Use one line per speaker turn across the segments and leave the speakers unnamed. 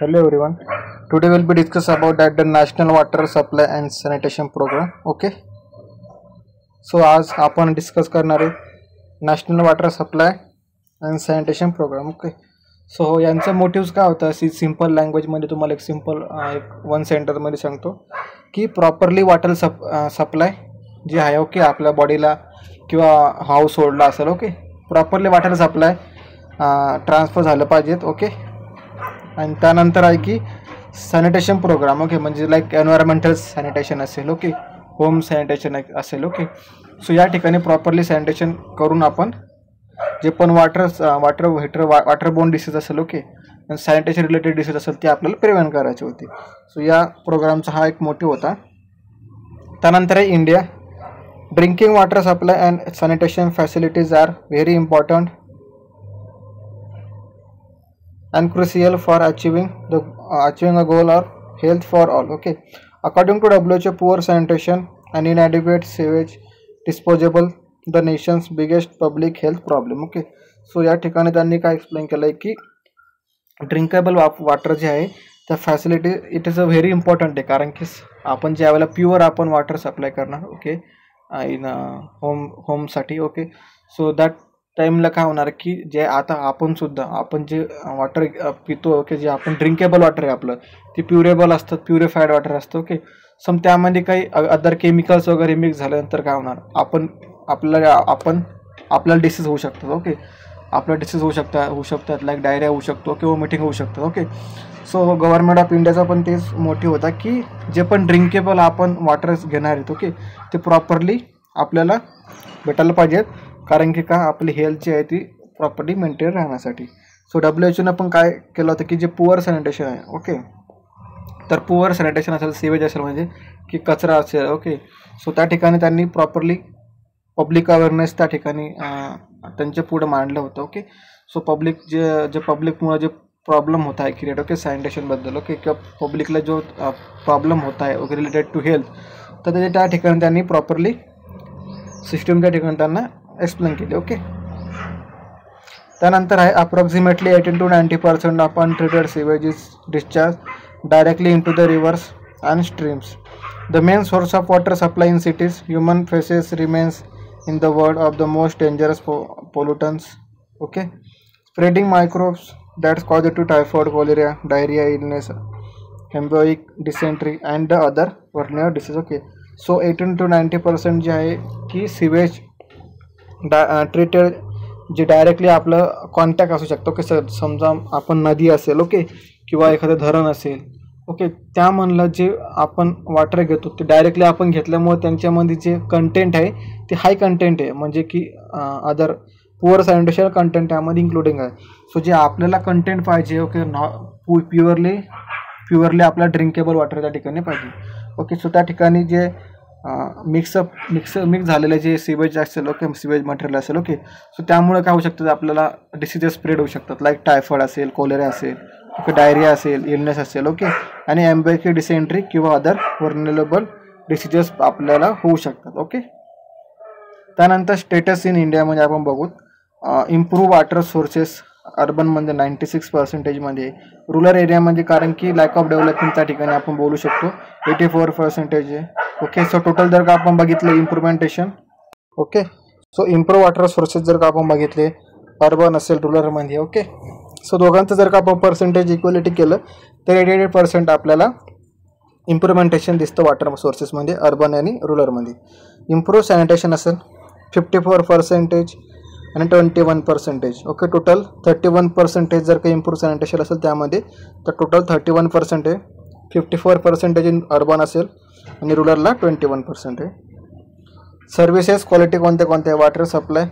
Hello everyone. Today we'll be discuss about that the National Water Supply and Sanitation Program. Okay. So आज आपण discuss करणार आहे national water supply and sanitation programme. Okay. So यांचा motives काय होता simple लँग्वेजमध्ये तुम्हाला एक सिंपल एक वन सेंटरमध्ये सांगतो की प्रॉपरली वॉटर सप्लाय जे आहे ओके आपल्या बॉडीला किंवा हाऊस होल्डला असेल okay properly water supply transfer झालं पाहिजेत ओके. आणि त्यानंतर आहे की सॅनिटेशन प्रोग्राम ओके म्हणजे लाईक एन्व्हायरमेंटल सॅनिटेशन असेल ओके होम सॅनिटेशन असेल ओके. सो या ठिकाणी प्रॉपरली सॅनिटेशन करून आपण जे पण वॉटरबोर्न डिसीज असेल ओके सॅनिटेशन रिलेटेड डिसीज असेल ते आपल्याला प्रिव्हेंट करायचे होते. सो या प्रोग्रामचा हा एक मोटिव्ह होता. त्यानंतर आहे India. Drinking water supply and sanitation facilities are very important and crucial for achieving a goal of health for all. Okay, according to WHO, poor sanitation and inadequate sewage disposal the nation's biggest public health problem. Okay, so या ठिकाणी त्यांनी काय explain केलं आहे की drinkable water जे आहे त्या facility it is a very important आहे. कारण की आपण ज्या वेळेला प्युअर आपण वॉटर सप्लाय करणार ओके इन होमसाठी ओके. सो दॅट टाईमला काय होणार की जे आता आपण जे वॉटर पितो ओके जे आपण ड्रिंकेबल वॉटर आहे आपलं ते प्युरेबल असतं प्युरिफाईड वॉटर असतं ओके. सम त्यामध्ये काही अदर केमिकल्स वगैरे मिक्स झाल्यानंतर काय होणार आपल्याला डिसीज होऊ शकतात ओके. आपल्याला डिसीज होऊ शकतात लाईक डायरिया होऊ शकतो किंवा वॉमिटिंग होऊ शकतं ओके. सो गव्हर्नमेंट ऑफ इंडियाचा पण तेच मोटिव्ह होता की जे पण ड्रिंकेबल आपण वॉटर घेणार आहेत ओके ते प्रॉपरली आपल्याला भेटायला पाहिजेत. कारण की का आपली हेल्थ जी आहे ती प्रॉपर्ली मेंटेन राहण्यासाठी. सो WHO पण काय केलं होतं की जे पुअर सॅनिटेशन आहे ओके तर पुअर सॅनिटेशन असेल सेवेज असेल म्हणजे की कचरा असेल ओके. सो त्या ठिकाणी त्यांनी प्रॉपरली पब्लिक अवेअरनेस त्या ठिकाणी त्यांच्या पुढं मांडलं होतं ओके. सो पब्लिक जे पब्लिकमुळे जे प्रॉब्लेम होत आहे क्रिएट ओके सॅनिटेशनबद्दल ओके किंवा पब्लिकला जो प्रॉब्लेम होत आहे ओके रिलेटेड टू हेल्थ तर त्या ठिकाणी त्यांनी प्रॉपरली सिस्टम त्या ठिकाणी त्यांना एक्सप्लेन केले ओके. त्यानंतर आहे approximately 18 to 90% of untreated sewage is discharge directly in to the rivers and streams. The main source of water supply in cities human faeces remains in the world of the most dangerous pollutants okay spreading microbes that's cause to typhoid cholera diarrhoea illness amoebic dysentery and the other व्हर्नियर disease okay. So 18 to 90% जे आहे की sewage treated जे directly आपलं contact असू शकतो की समजा आपण नदी असेल ओके किंवा एखादं धरण असेल ओके त्यामधलं जे आपण वॉटर घेतो ते डायरेक्टली आपण घेतल्यामुळे त्यांच्यामध्ये जे कंटेंट आहे ते हाय कंटेंट आहे म्हणजे की अदर पुअर सॅनिटेशन कंटेंट त्यामध्ये इन्क्लुडिंग आहे. सो जे आपल्याला कंटेंट पाहिजे ओके प्युअरली आपला ड्रिंकेबल वॉटर त्या ठिकाणी पाहिजे ओके. सो त्या ठिकाणी जे मिक्स झालेले जे सिवेज असेल ओके सिवेज मटेरियल असेल ओके. सो त्यामुळे काय होऊ शकतं आपल्याला डिसीजेस स्प्रेड होऊ शकतात लाईक टायफॉइड असेल कोलेरिया असेल ओके डायरिया असेल इलनेस असेल ओके आणि एम्बेकी डिसेंट्री किंवा अदर व्हर्नरेबल डिसीजेस आपल्याला होऊ शकतात ओके. त्यानंतर स्टेटस इन इंडियामध्ये आपण बघू इम्प्रूव्ह वॉटर सोर्सेस अर्बनमध्ये 96%मध्ये रुरल एरियामध्ये कारण की लॅक ऑफ डेव्हलपमेंट त्या ठिकाणी आपण बोलू शकतो 84% आहे ओके. सो टोटल जर का आपण बघितलं implementation okay. So improve water sources जर का आपण बघितले अर्बन असेल रुरलमध्ये ओके. सो दोघांचं जर का आपण पर्सेंटेज इक्वलिटी केलं तर 88% आपल्याला इम्प्रुव्हमेंटेशन दिसतं वॉटर सोर्सेसमध्ये अर्बन आणि रुरलमध्ये. इम्प्रूव्ह सॅनिटेशन असेल 54% आणि 21% ओके. टोटल 31% जर का इम्प्रूव्ह सॅनिटेशन असेल त्यामध्ये तर टोटल 31% आहे. 54% इन अर्बन असेल आणि रुरलला 21% आहे. सर्व्हिसेस क्वालिटी कोणत्या water supply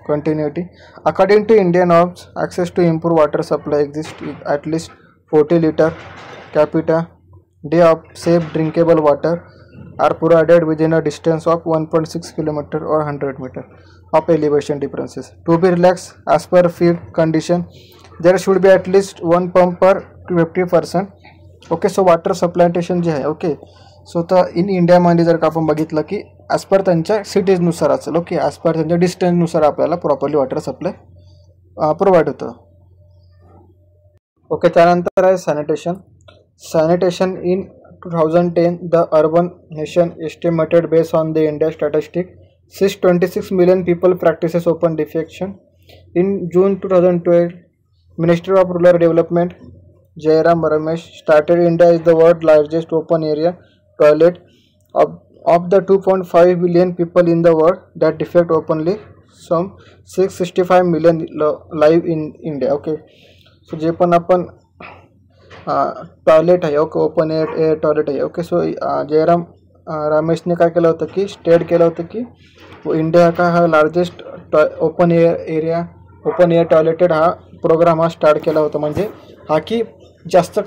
continuity according to Indian norms access to improve water supply exist at least 40 litre capita day of safe drinkable water are provided within a distance of 1.6 km or 100 meter of elevation differences. To be relaxed as per field condition, there should be at least one pump per 50%. Okay. So water सप्लायटेशन जे आहे okay so तर in इंडियामध्ये जर का आपण बघितलं की ॲज पर त्यांच्या सिटीजनुसार असेल ओके ॲज पर त्यांच्या डिस्टन्सनुसार आपल्याला प्रॉपरली वॉटर सप्लाय प्रोव्हाइड होतं ओके, त्यानंतर आहे sanitation in 2010 the urban nation estimated based on the India statistic 626 million people practices open defecation. In June 2012, Ministry of Rural Development Jairam Ramesh started India is the world's largest open area toilet. Of the 2.5 billion people in the world that defecate openly, some 665 million live in India. Okay, so जे पण आपण toilet आहे, okay, open air toilet आहे. Okay, so Jairam रमेशने काय केलं होतं की स्टेट केलं होतं की इंडिया का हा लार्जेस्ट ओपन एअर टॉयलेटेड हा प्रोग्राम हा स्टार्ट केला होता. म्हणजे हा की जास्त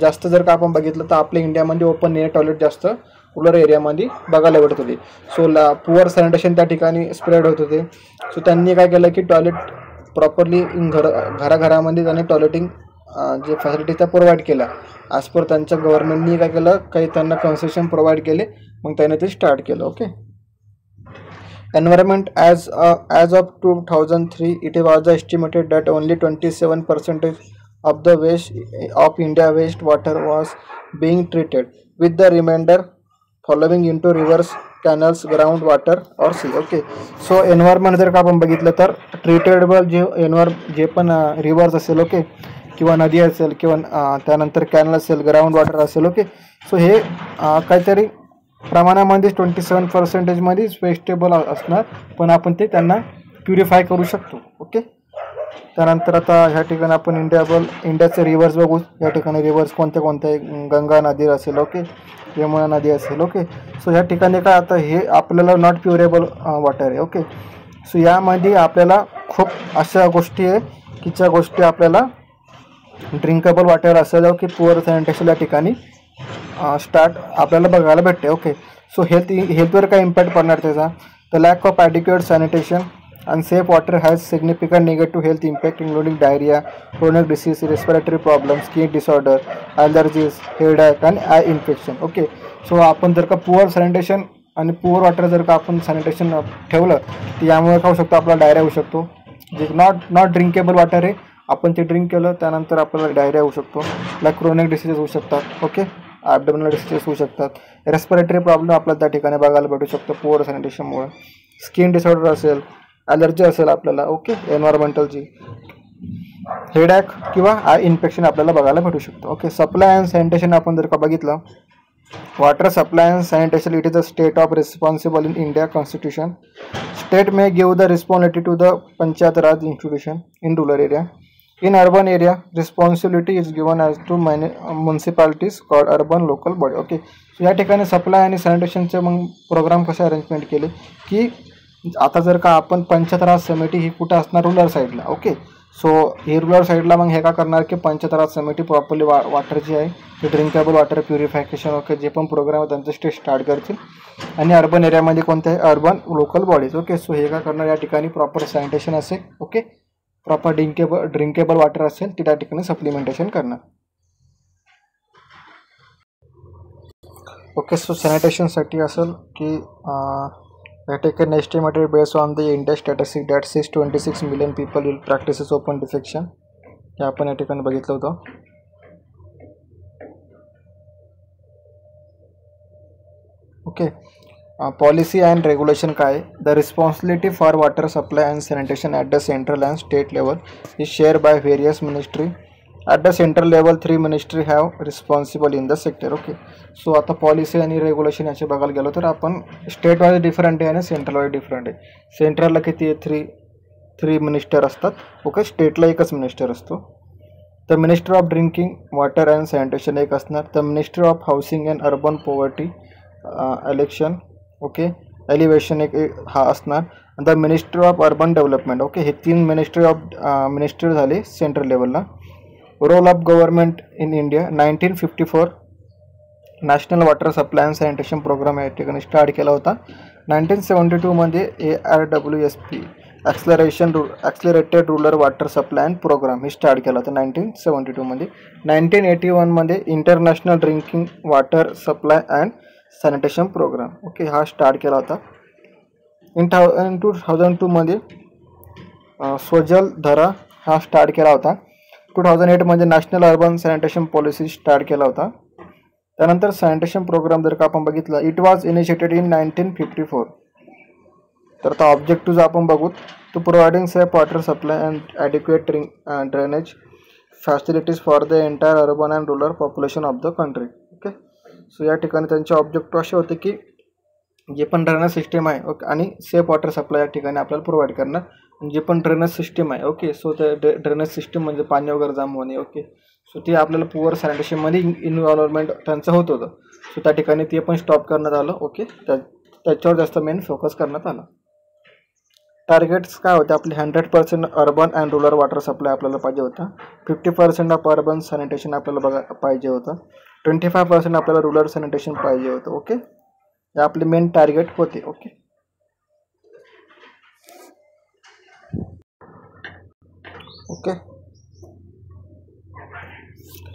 जास्त जर का आपण बघितलं तर आपल्या इंडियामध्ये ओपन एअर टॉयलेट जास्त रुरल एरियामध्ये बघायला भेटत होते. सो पुअर सॅनिटेशन त्या ठिकाणी स्प्रेड होत होते. सो त्यांनी काय केलं की टॉयलेट प्रॉपरली घराघरामध्ये त्यांनी टॉयलेटिंग जे फॅसिलिटी त्या प्रोव्हाइड केल्या. ॲज पर त्यांच्या गव्हर्नमेंटनी काय केलं, काही त्यांना कन्सेशन प्रोव्हाइड केले, मग त्याने ते स्टार्ट केलं. Okay, environment as of 2003 it was estimated that only 27% of the waste of India waste water was being treated with the remainder following into rivers, canals, ground water और sea. Okay, so environment जर का आपण बघितलं तर treatable जे पण reverse असेल, okay, किंवा नदी असेल, किंवा त्यानंतर कॅनल असेल, ग्राउंड वॉटर असेल, ओके, सो हे काहीतरी प्रमाणामध्ये 27% वेस्टेबल असणार, पण आपण ते त्यांना प्युरिफाय करू शकतो. ओके, त्यानंतर आता ह्या ठिकाणी आपण इंडियाचे रिव्हर्स बघू. या ठिकाणी रिव्हर्स कोणते गंगा नदी असेल, ओके, यमुना नदी असेल. ओके, सो ह्या ठिकाणी काय आता हे आपल्याला नॉट प्युरेबल वॉटर आहे. ओके, सो यामध्ये आपल्याला खूप अशा गोष्टी आहे की ज्या गोष्टी आपल्याला ड्रिंकेबल वॉटर असेल, ओके, पुअर सॅनिटेशन या ठिकाणी स्टार्ट आपल्याला बघायला भेटते. ओके, सो हेल्थवर काय इम्पॅक्ट पडणार त्याचा, the lack of ॲडिक्युएट sanitation unsafe water has significant negative health impact including diarrhea, chronic disease, respiratory problems, skin disorder, allergies, headache and eye infection. Okay, so आपण जर का पुअर सॅनिटेशन आणि poor water जर का आपण sanitation ठेवलं तर यामुळे काय होऊ शकतो, आपल्याला डायरिया होऊ शकतो. जे नॉट ड्रिंकेबल वॉटर आहे, आपण ते ड्रिंक केलं त्यानंतर आपल्याला डायरिया होऊ शकतो, लाईक क्रोनिक डिसीजेस होऊ शकतात. ओके, ॲब्डोमिनल डिसीजेस होऊ शकतात, रेस्पिरेटरी प्रॉब्लेम आपल्याला त्या ठिकाणी बघायला भेटू शकतो पुअर सॅनिटेशनमुळे. स्किन डिसऑर्डर असेल, ॲलर्जी असेल आपल्याला, ओके, एन्व्हायरमेंटलची, हेडॅक किंवा आय इन्फेक्शन आपल्याला बघायला भेटू शकतो. ओके, सप्लाय अँड सॅनिटेशन आपण जर का बघितलं, water supply and sanitation it is a state of responsible in India constitution. State may give the responsibility to the panchayat raj institution in rural area. In urban area, responsibility is given as to municipalities called urban local body. Okay, so या ठिकाणी supply आणि सॅनिटेशनचे मग programme कसे arrangement केले की आता जर का आपण पंचायत राज समिती ही कुठं असणार, रुरल साईडला. ओके, सो हे रुरल साईडला मग हे का करणार की पंचायत राज समिती प्रॉपरली वॉटर जे आहे ते ड्रिंकेबल वॉटर प्युरिफिकेशन, ओके, जे पण प्रोग्राम आहे त्यांचं स्टेट स्टार्ट करतील. आणि अर्बन एरियामध्ये कोणते आहे, urban local bodies. Okay, so हे का करणार, या ठिकाणी प्रॉपर सॅनिटेशन असेल, ओके, प्रॉपर ड्रिंकेबल वॉटर असेल ते त्या ठिकाणी सप्लिमेंटेशन करणार. ओके, सो सॅनिटेशनसाठी असेल की या ठिकाणी estimated based on the India statistic that 626 million people will practices open defection, हे आपण या ठिकाणी बघितलं होतं. ओके, पॉलिसी अँड रेग्युलेशन काय, the responsibility for water supply and sanitation at the central and state level is share by various ministry. At the central level 3 ministry have responsible in the sector. Okay, so आता policy आणि regulation याचे बघायला गेलो तर आपण state wise different आहे आणि central wise different आहे. सेंट्रलला किती आहे, थ्री मिनिस्टर असतात. ओके, स्टेटला एकच मिनिस्टर असतो. The minister of drinking water and sanitation एक असणार, the minister of housing and urban poverty election, okay, elevation एक हा असणार, the minister of urban development. Okay, हे 3 मिनिस्टर झाले सेंट्रल लेवलला. Role of government in India 1954 national water supply and sanitation program या ठिकाणी स्टार्ट केला होता. 1972 मध्ये ARWSP accelerated rural water supply and program हे स्टार्ट केला होता 1972 मध्ये. 1981 मध्ये international drinking water supply and sanitation programme, okay, हा स्टार्ट केला होता. इन 2002 मध्ये स्वजल धरा हा स्टार्ट केला होता. 2008 मध्ये national urban sanitation policy start केला होता. त्यानंतर सॅनिटेशन प्रोग्राम जर का आपण बघितलं, इट वॉज इनिशिएटेड इन 1954. तर आता ऑब्जेक्टिव्ह आपण बघू, to providing safe water supply and adequate drainage facilities for the entire urban and rural population of the country. Okay, so या ठिकाणी त्यांचे ऑब्जेक्टिव्ह असे होते की जे पण ड्रेनेज सिस्टीम आहे ओके आणि सेफ वॉटर सप्लाय या ठिकाणी आपल्याला प्रोव्हाइड करणार. जे पण ड्रेनेज सिस्टीम आहे ओके, सो ते ड्रेनेज सिस्टीम म्हणजे पाणी वगैरे जमा होणे ओके, सो ते आपल्याला पुअर सॅनिटेशनमध्ये इन्व्हॉल्वमेंट त्यांचं होत होतं. सो त्या ठिकाणी ते पण स्टॉप करण्यात आलं ओके. त्याच्यावर जास्त मेन फोकस करण्यात आला. टार्गेट्स काय होते आपले, 100% urban and rural water supply आपल्याला पाहिजे होता. 50% ऑफ अर्बन सॅनिटेशन आपल्याला पाहिजे होतं. 25% आपल्याला रुरल सॅनिटेशन पाहिजे होतं ओके. हे आपले मेन टार्गेट होते okay. Okay,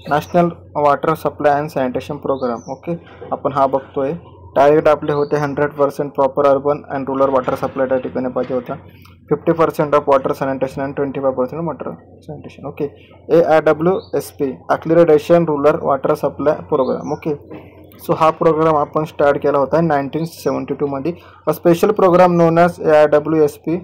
national water supply and sanitation programme okay, आपण हा बघतोय. टार्गेट आपले होते 100% proper urban and rural water supply त्या ठिकाणी पाहिजे होता. 50% of water sanitation and 25% water sanitation okay. ARWSP acceleration rural water supply programme okay. So हा प्रोग्राम आपण स्टार्ट केला होता 1972 मध्ये. A special programme known as ARWSP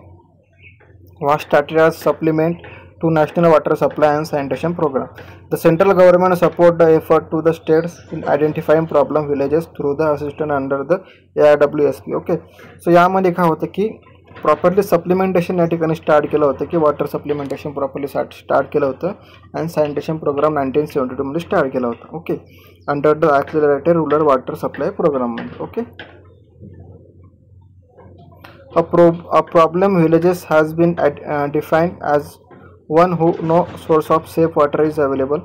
was started as supplement to National Water Supply and Sanitation Program. The central government support the effort to the states in identifying problem villages through the assistance under the ARWSP. Okay, so यामध्ये काय होतं की properly supplementation या ठिकाणी start केलं होतं की water supplementation properly start केलं होतं अँड सॅनिटेशन प्रोग्राम 1972 मध्ये स्टार्ट केला होता okay, under the accelerated rural water supply प्रोग्राममध्ये okay. A problem villages has been defined as one who no source of safe water is available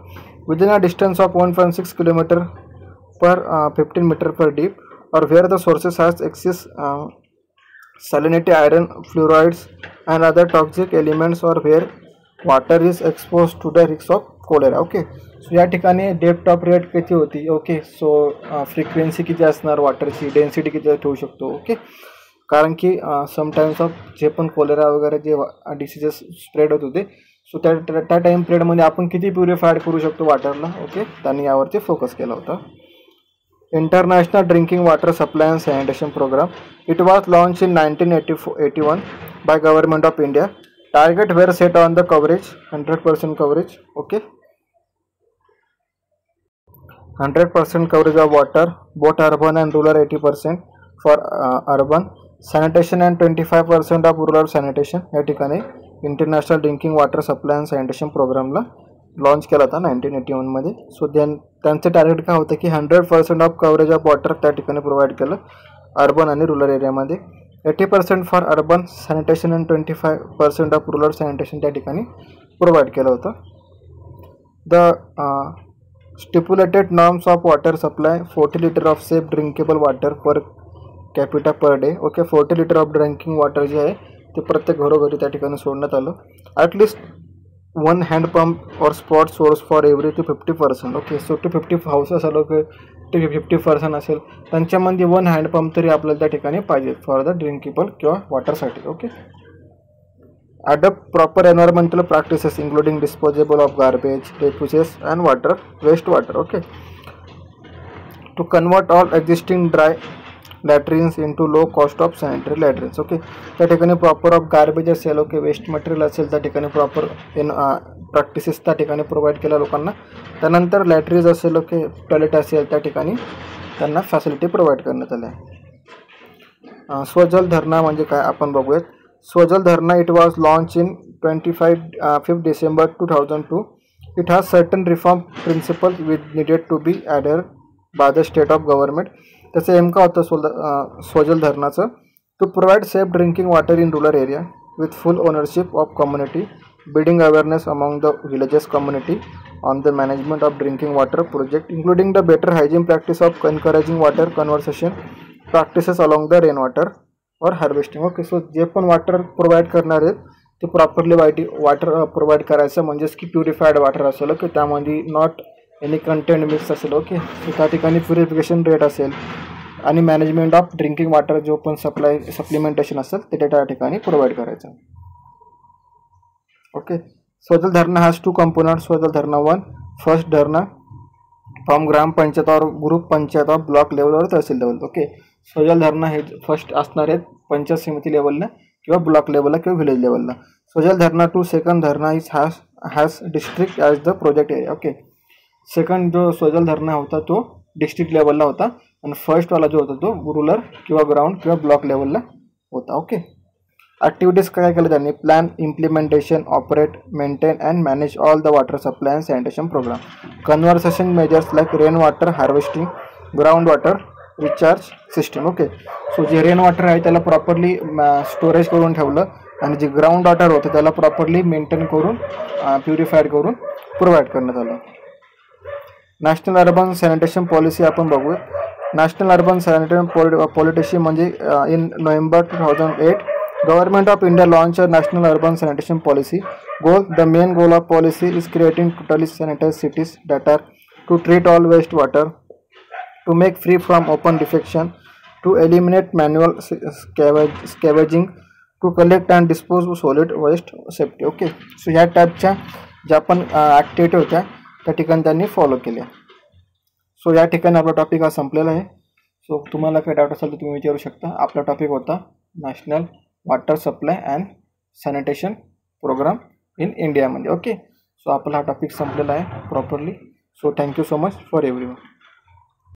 within a distance of 1.6 km per 15 meter per deep, or where the sources has excess salinity, iron, fluorides and other toxic elements, or where water is exposed to the risk of cholera. Okay, so या ठिकाणी depth of rate किती होती okay. So frequency किती असणार वाटरची, density किती ठेवू शकतो okay. कारण की समटाईम्स ऑफ जे पण कोलेरा वगैरे जे डिसीजेस स्प्रेड होत होते, सो त्या टाईम पिरियडमध्ये आपण किती प्युरिफाईड करू शकतो वाटरला ओके, त्यांनी यावरती फोकस केला होता. International drinking water supply and sanitation program, it was launch in 1981 by government of India. Target were set on the coverage 100% coverage okay. 100% coverage of water, both urban and rural. 80% for urban sanitation and 25% of rural sanitation. या ठिकाणी international drinking water supply and sanitation प्रोग्रामला launch केला होता 1981 मध्ये. So त्यांचं target काय होतं की 100% ऑफ कव्हरेज ऑफ वॉटर त्या ठिकाणी प्रोव्हाइड केलं अर्बन आणि रुरल एरियामध्ये. 80% for urban sanitation and 25% of rural sanitation त्या ठिकाणी प्रोव्हाइड केलं होतं. The stipulated norms of water supply 40 litre of safe drinkable water per capita per day okay. 40 litre of drinking water जे आहे ते प्रत्येक घरोघरी त्या ठिकाणी सोडण्यात आलं. ॲटलिस्ट 1 हँडपंप और spot source for every two 50% okay. So two 50 house असेल ओके, टू 50% असेल त्यांच्यामध्ये 1 हँडपंप तरी आपल्याला त्या ठिकाणी पाहिजे फॉर द ड्रिंकेबल किंवा वॉटरसाठी okay. Adopt proper environmental practices including disposable of garbage, refuges and wastewater okay. To convert all existing dry latrines into low cost of sanitary latrines okay. त्या ठिकाणी प्रॉपर ऑफ गार्बेज असेल okay, waste material असेल त्या ठिकाणी proper practices त्या ठिकाणी provide केल्या लोकांना. त्यानंतर लॅट्रीज असेल ओके, टॉयलेट असेल त्या ठिकाणी त्यांना फॅसिलिटी प्रोव्हाइड करण्यात आल्या. स्वजल धरणा म्हणजे काय आपण बघूयात. Swajal Dharna, it was launched in 5th December 2002. It has certain reform principles which needed to be adhered by the state of government. त्याचं नेमकं होतं स्वजल धरणाचं, to provide safe drinking water in rural area with full ownership of community, building awareness among the villages community on the management of drinking water project, including the better hygiene practice of encouraging water conservation practices along the rainwater और harvesting okay. So जे पण water provide करणार आहेत ते properly water provide करायचं, म्हणजेच की purified water असेल ओके, त्यामध्ये नॉट एनी कंटेंट मिक्स असेल ओके. सो त्या ठिकाणी प्युरिफिकेशन रेट असेल आणि मॅनेजमेंट ऑफ ड्रिंकिंग वॉटर जो पण सप्लिमेंटेशन असेल ते त्या ठिकाणी प्रोव्हाइड करायचं ओके. स्वजल धरणा हॅज 2 कंपोनंट. स्वजल धरणा 1, फर्स्ट धरणा फ्रॉम ग्रामपंचायत और group panchayat of block level और तहसील लेवल. ओके, स्वजल धरणा हे फर्स्ट असणार आहेत पंचायत समिती लेवलला किंवा ब्लॉक लेवलला किंवा विलेज लेवलला. स्वजल धरणा 2 सेकंड धरणा is has district as the project area. Okay, second जो स्वजल धरणा होता तो डिस्ट्रिक्ट लेवलला होता आणि फर्स्टवाला जो होता तो रुरल किंवा ग्राउंड किंवा ब्लॉक लेवलला होता. ओके, ॲक्टिव्हिटीज काय केलं त्यांनी? Plan, implementation, operate, maintain and manage all the water supply and sanitation program. Conversation measures like rain water harvesting, ground water recharge system. Okay, so जे रेन वॉटर आहे त्याला properly storage करून ठेवलं आणि जे ग्राउंड वॉटर होतं त्याला properly maintain करून प्युरिफाईड करून प्रोव्हाइड करण्यात आलं. नॅशनल अर्बन सॅनिटेशन पॉलिसी आपण बघूया. नॅशनल अर्बन सॅनिटेशन पॉलिसी म्हणजे in November 2008 government of India launch a national urban sanitation policy. Goal, the main goal of policy is creating totally sanitize cities that are to treat all waste water, to make free from open defecation, to eliminate manual scavenging, to collect and dispose solid waste safety. Okay, so ह्या टाईपच्या ज्या पण activity होत्या त्या ठिकाणी त्यांनी follow केल्या. So या ठिकाणी आपला टॉपिक हा संपलेला आहे. सो तुम्हाला काही डाऊट असेल तर तुम्ही विचारू शकता. आपला टॉपिक होता national water supply and sanitation program in इंडियामध्ये. ओके, सो आपला हा टॉपिक संपलेला आहे properly. So thank you so much for everyone.